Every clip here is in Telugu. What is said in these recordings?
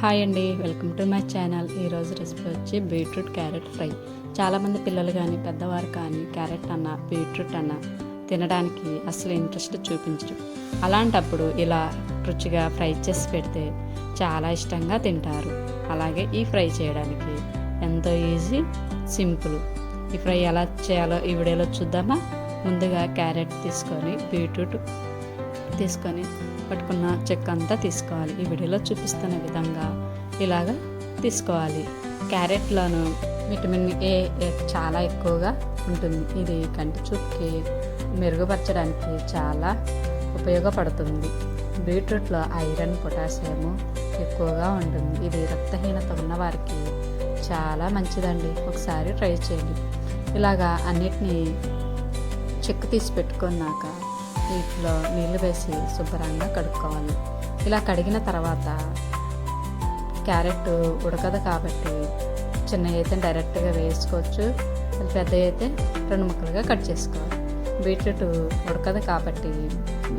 హాయ్ అండి, వెల్కమ్ టు మై ఛానల్. ఈరోజు రెసిపీ వచ్చి బీట్రూట్ క్యారెట్ ఫ్రై. చాలామంది పిల్లలు కానీ పెద్దవారు కానీ క్యారెట్ అన్న బీట్రూట్ అన్న తినడానికి అసలు ఇంట్రెస్ట్ చూపించరు. అలాంటప్పుడు ఇలా రుచిగా ఫ్రై చేసి పెడితే చాలా ఇష్టంగా తింటారు. అలాగే ఈ ఫ్రై చేయడానికి ఎంతో ఈజీ, సింపుల్. ఈ ఫ్రై ఎలా చేయాలో ఈ వీడియోలో చూద్దామా. ముందుగా క్యారెట్ తీసుకొని బీట్రూట్ తీసుకొని పట్టుకున్న చెక్క అంతా తీసుకోవాలి. ఈ వీడియోలో చూపిస్తున్న విధంగా ఇలాగా తీసుకోవాలి. క్యారెట్లోను విటమిన్ ఏ చాలా ఎక్కువగా ఉంటుంది. ఇది కంటి చూపుకి మెరుగుపరచడానికి చాలా ఉపయోగపడుతుంది. బీట్రూట్లో ఐరన్, పొటాషియము ఎక్కువగా ఉంటుంది. ఇది రక్తహీనత ఉన్నవారికి చాలా మంచిదండి. ఒకసారి ట్రై చేయండి. ఇలాగా అన్నిటినీ చెక్కు తీసి పెట్టుకున్నాక వీటిలో నీళ్ళు వేసి శుభ్రంగా కడుక్కోవాలి. ఇలా కడిగిన తర్వాత క్యారెట్ ఉడకదు కాబట్టి చిన్న అయితే డైరెక్ట్గా వేసుకోవచ్చు, పెద్ద అయితే 2 ముక్కలుగా కట్ చేసుకోవాలి. బీట్రూట్ ఉడకదు కాబట్టి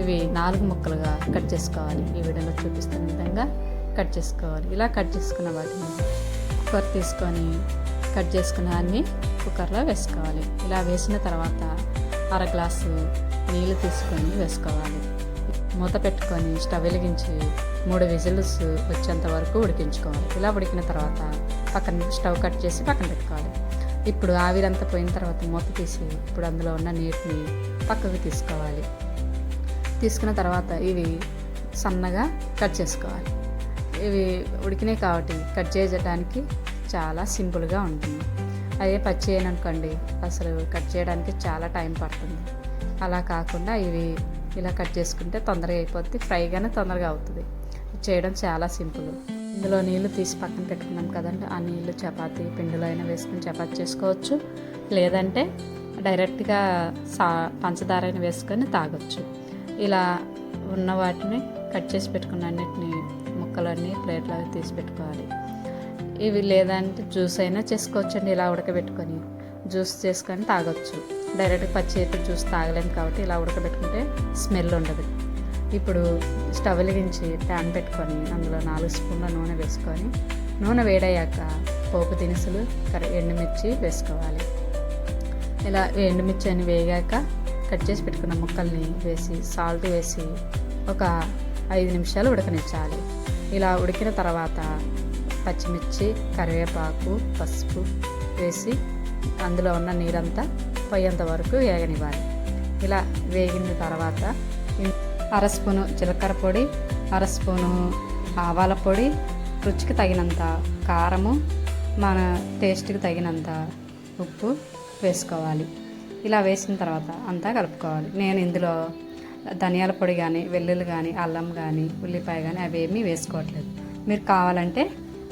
ఇవి 4 ముక్కలుగా కట్ చేసుకోవాలి. ఈ వీడియోలో చూపిస్తున్న విధంగా కట్ చేసుకోవాలి. ఇలా కట్ చేసుకున్న వాటిని కుక్కర్ తీసుకొని కట్ చేసుకున్న అన్ని కుక్కర్లో వేసుకోవాలి. ఇలా వేసిన తర్వాత 1/2 గ్లాసు నీళ్ళు తీసుకొని వేసుకోవాలి. మూత పెట్టుకొని స్టవ్ వెలిగించి 3 విజిల్స్ వచ్చేంత వరకు ఉడికించుకోవాలి. ఇలా ఉడికిన తర్వాత పక్కన స్టవ్ కట్ చేసి పక్కన పెట్టుకోవాలి. ఇప్పుడు ఆవిరంతా పోయిన తర్వాత మూత తీసి ఇప్పుడు అందులో ఉన్న నీటిని పక్కకు తీసుకోవాలి. తీసుకున్న తర్వాత ఇవి సన్నగా కట్ చేసుకోవాలి. ఇవి ఉడికినాయి కాబట్టి కట్ చేయడానికి చాలా సింపుల్గా ఉంటుంది. అదే పచ్చి అనుకోండి అసలు కట్ చేయడానికి చాలా టైం పడుతుంది. అలా కాకుండా ఇవి ఇలా కట్ చేసుకుంటే తొందరగా అయిపోద్ది. ఫ్రైగానే తొందరగా అవుతుంది. చేయడం చాలా సింపుల్. ఇందులో నీళ్ళు తీసి పక్కన పెట్టుకున్నాం కదండి, ఆ నీళ్ళు చపాతీ పిండిలో అయినా వేసుకుని చపాతీ చేసుకోవచ్చు, లేదంటే డైరెక్ట్గా పంచదార అయినా వేసుకొని తాగొచ్చు. ఇలా ఉన్న వాటిని కట్ చేసి పెట్టుకున్న అన్నిటిని ముక్కలన్నీ ప్లేట్లో తీసి పెట్టుకోవాలి. ఇవి లేదంటే జ్యూస్ అయినా చేసుకోవచ్చండి. ఇలా ఉడకబెట్టుకొని జ్యూస్ చేసుకొని తాగొచ్చు. డైరెక్ట్గా పచ్చి అయితే జ్యూస్ తాగలేము కాబట్టి ఇలా ఉడకబెట్టుకుంటే స్మెల్ ఉండదు. ఇప్పుడు స్టవ్ వెలిగించి ప్యాన్ పెట్టుకొని అందులో 4 స్పూన్ల నూనె వేసుకొని నూనె వేడయ్యాక పోపు దినుసులు ఎండుమిర్చి వేసుకోవాలి. ఇలా ఎండుమిర్చి అని వేగాక కట్ చేసి పెట్టుకున్న ముక్కల్ని వేసి సాల్ట్ వేసి ఒక 5 నిమిషాలు ఉడకనిచ్చాలి. ఇలా ఉడికిన తర్వాత పచ్చిమిర్చి, కరివేపాకు, పసుపు వేసి అందులో ఉన్న నీరంతా పోయేంత వరకు వేగనివ్వాలి. ఇలా వేగిన తర్వాత 1/2 స్పూను జీలకర్ర పొడి, 1/2 స్పూను ఆవాల పొడి, రుచికి తగినంత కారము, మన టేస్ట్కి తగినంత ఉప్పు వేసుకోవాలి. ఇలా వేసిన తర్వాత అంతా కలుపుకోవాలి. నేను ఇందులో ధనియాల పొడి కానీ, వెల్లుల్లి కానీ, అల్లం కానీ, ఉల్లిపాయ కానీ అవి ఏమీ వేసుకోవట్లేదు. మీరు కావాలంటే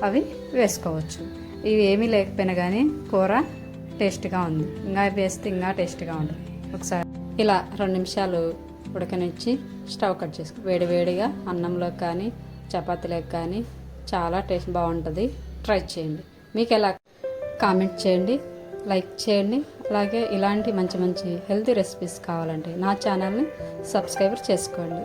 అవి వేసుకోవచ్చు. ఇవి ఏమీ లేకపోయినా కానీ కూర టేస్ట్గా ఉంది. ఇంకా వేస్తే ఇంకా టేస్ట్గా ఉంటుంది. ఒకసారి ఇలా 2 నిమిషాలు ఉడకనిచ్చి స్టవ్ కట్ చేసుకో. వేడివేడిగా అన్నంలోకి కానీ చపాతీలోకి కానీ చాలా టేస్ట్ బాగుంటుంది. ట్రై చేయండి. మీకు ఎలా కామెంట్ చేయండి, లైక్ చేయండి. అలాగే ఇలాంటి మంచి మంచి హెల్తీ రెసిపీస్ కావాలంటే నా ఛానల్ని సబ్స్క్రైబ్ చేసుకోండి.